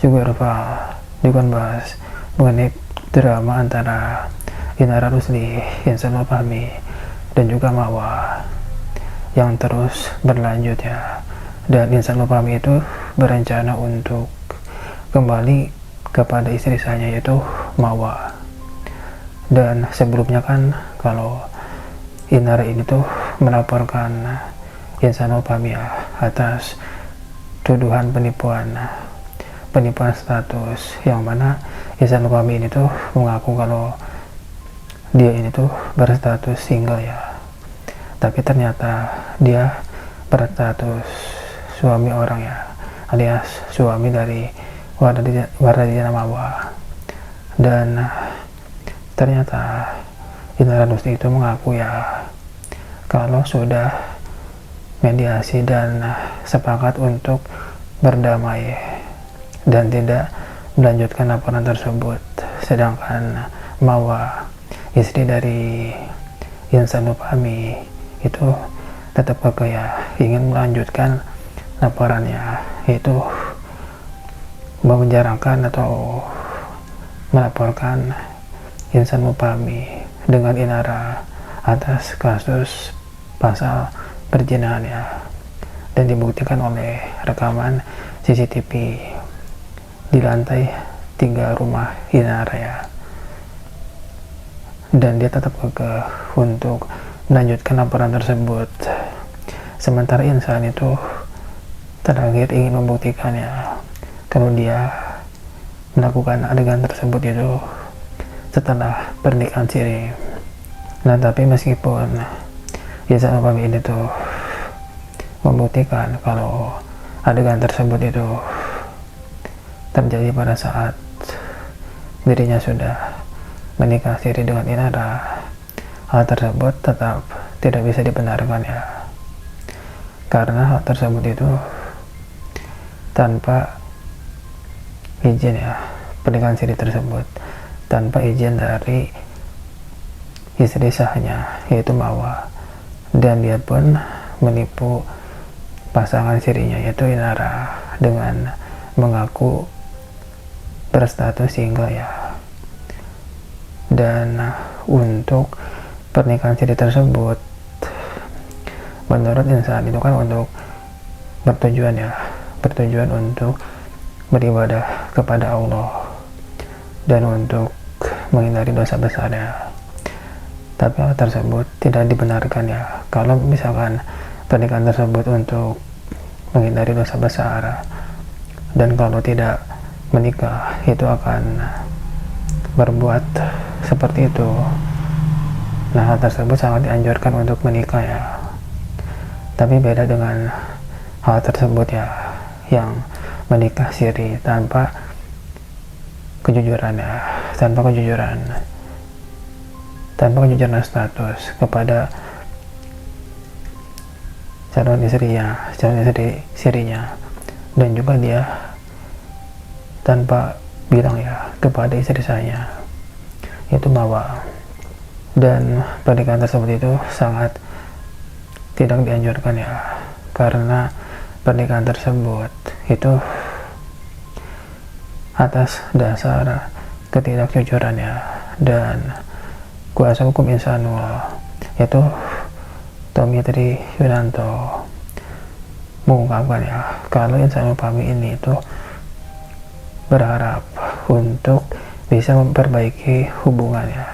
juga bahas mengenai drama antara Inara Rusli, Insan Fahmi, dan juga Mawa yang terus berlanjut ya. Dan Insan Fahmi itu berencana untuk kembali kepada istri saya, yaitu Mawa. Dan sebelumnya kan kalau Inara ini tuh melaporkan Insan Fahmi ya atas tuduhan penipuan status, yang mana Insan Fahmi ini tuh mengaku kalau dia ini tuh berstatus single ya, tapi ternyata dia berstatus suami orang ya, alias suami dari Wardadina Mawa. Dan ternyata Inara Rusli itu mengaku ya kalau sudah mediasi dan sepakat untuk berdamai dan tidak melanjutkan laporan tersebut, sedangkan Mawa, istri dari Insan Fahmi, itu tetap kekeh ya, ingin melanjutkan laporannya, yaitu memenjarakan atau melaporkan Insan Fahmi dengan Inara atas kasus pasal perzinahan ya, dan dibuktikan oleh rekaman CCTV di lantai 3 rumah Inara ya. Dan dia tetap kekeh untuk melanjutkan laporan tersebut, sementara Insan itu terakhir ingin membuktikan ya kalau dia melakukan adegan tersebut itu setelah pernikahan siri. Nah, tapi meskipun Insan Fahmi ini tuh membuktikan kalau adegan tersebut itu terjadi pada saat dirinya sudah menikah siri dengan Inara, hal tersebut tetap tidak bisa dibenarkan ya, karena hal tersebut itu tanpa izin ya, pernikahan siri tersebut tanpa izin dari istri sahnya, yaitu Mawa, dan dia pun menipu pasangan sirinya, yaitu Inara, dengan mengaku berstatus single ya. Dan untuk pernikahan siri tersebut, menurut Insan itu kan untuk bertujuan untuk beribadah kepada Allah dan untuk menghindari dosa besar ya. Tapi hal tersebut tidak dibenarkan ya, kalau misalkan pernikahan tersebut untuk menghindari dosa besar, dan kalau tidak menikah itu akan berbuat seperti itu. Nah, hal tersebut sangat dianjurkan untuk menikah ya. Tapi beda dengan hal tersebut ya, yang menikah siri tanpa kejujuran ya, tanpa kejujuran status kepada calon istri sirinya, dan juga dia tanpa bilang ya kepada istri saya, yaitu Mawa. Dan pernikahan tersebut itu sangat tidak dianjurkan ya, karena pernikahan tersebut itu atas dasar ketidakjujuran ya. Dan kuasa hukum Insanul, yaitu Tommy Tri Yunanto, mengungkapkan ya kalau Insan Fahmi ini itu berharap untuk bisa memperbaiki hubungannya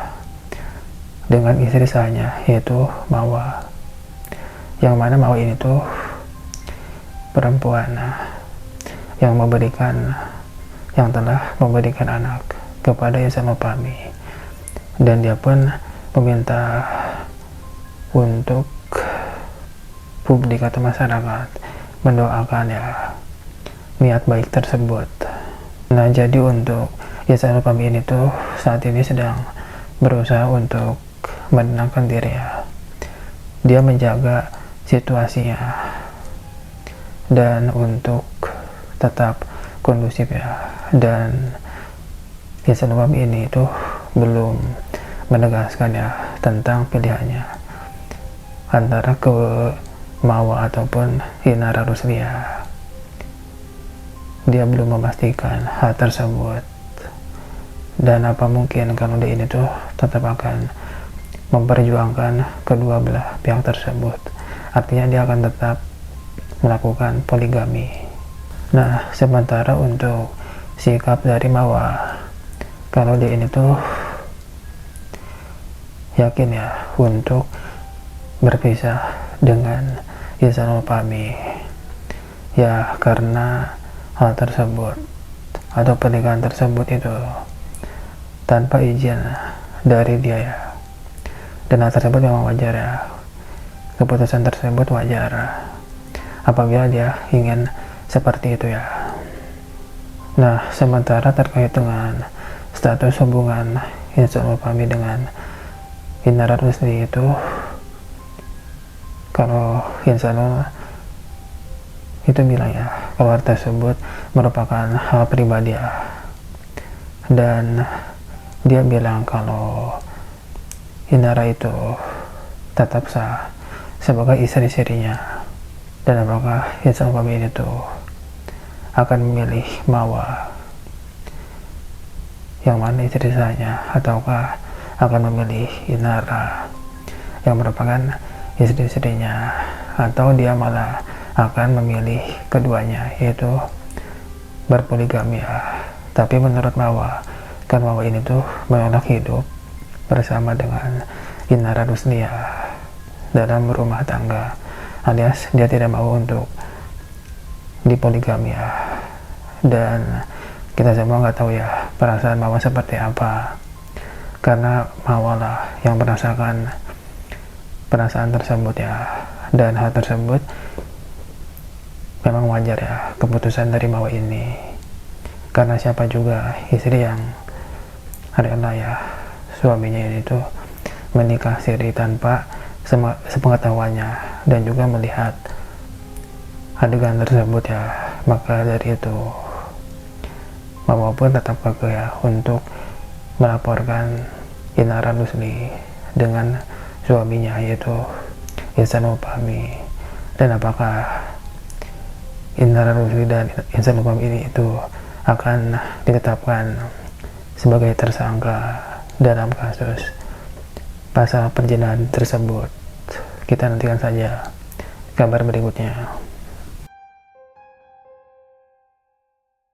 dengan istri sahnya, yaitu Mawa, yang mana Mawa ini tuh perempuan yang telah memberikan anak kepada Insan Fahmi, dan dia pun meminta untuk publik atau masyarakat mendoakan ya niat baik tersebut. Nah, jadi untuk Insan Fahmi ini tuh saat ini sedang berusaha untuk menenangkan diri ya. Dia menjaga situasinya dan untuk tetap kondusif ya. Dan Insan Fahmi ini tuh belum menegaskan ya tentang pilihannya antara ke Mawa ataupun Inara Rusli ya. dia belum memastikan hal tersebut. Dan apa mungkin kalau dia ini tuh tetap akan memperjuangkan kedua belah pihak tersebut. Artinya dia akan tetap melakukan poligami. Nah, sementara untuk sikap dari Mawa, kalau dia ini tuh yakin ya untuk berpisah dengan Ihsanul Fahmi, ya karena hal tersebut atau pernikahan tersebut itu tanpa izin dari dia ya, dan hal tersebut memang wajar ya, keputusan tersebut wajar apabila dia ingin seperti itu ya. Nah, sementara terkait dengan status hubungan Ihsanul Fahmi dengan Indra Rusdi itu, kalau Ihsanul itu bilang ya kalau hal tersebut merupakan hal pribadi ya, dan dia bilang kalau Indra itu tetap sah sebagai istri-istrinya, dan apakah Ihsanul Fahmi itu akan memilih Mawa yang mana istri sahnya, ataukah akan memilih Indra yang merupakan istri-istrinya, atau dia malah akan memilih keduanya, yaitu berpoligami ya. Tapi menurut Mawa, kan Mawa ini tuh menolak hidup bersama dengan Indra Rusdi ya dalam rumah tangga, alias dia tidak mau untuk dipoligami ya. Dan kita semua nggak tahu ya perasaan Mawa seperti apa, karena Mawa lah yang merasakan perasaan tersebut ya. Dan hal tersebut memang wajar ya, keputusan dari Mawa ini, karena siapa juga istri yang rela ya suaminya ini tuh menikah siri tanpa sepengetahuannya dan juga melihat adegan tersebut ya. Maka dari itu Mawa pun tetap kekeh ya untuk melaporkan Indra Rusdi dengan suaminya, yaitu Ihsanul Fahmi. Dan apakah Indra Rusdi dan Ihsanul Fahmi ini itu akan ditetapkan sebagai tersangka dalam kasus pasal perzinahan tersebut? Kita nantikan saja kabar berikutnya.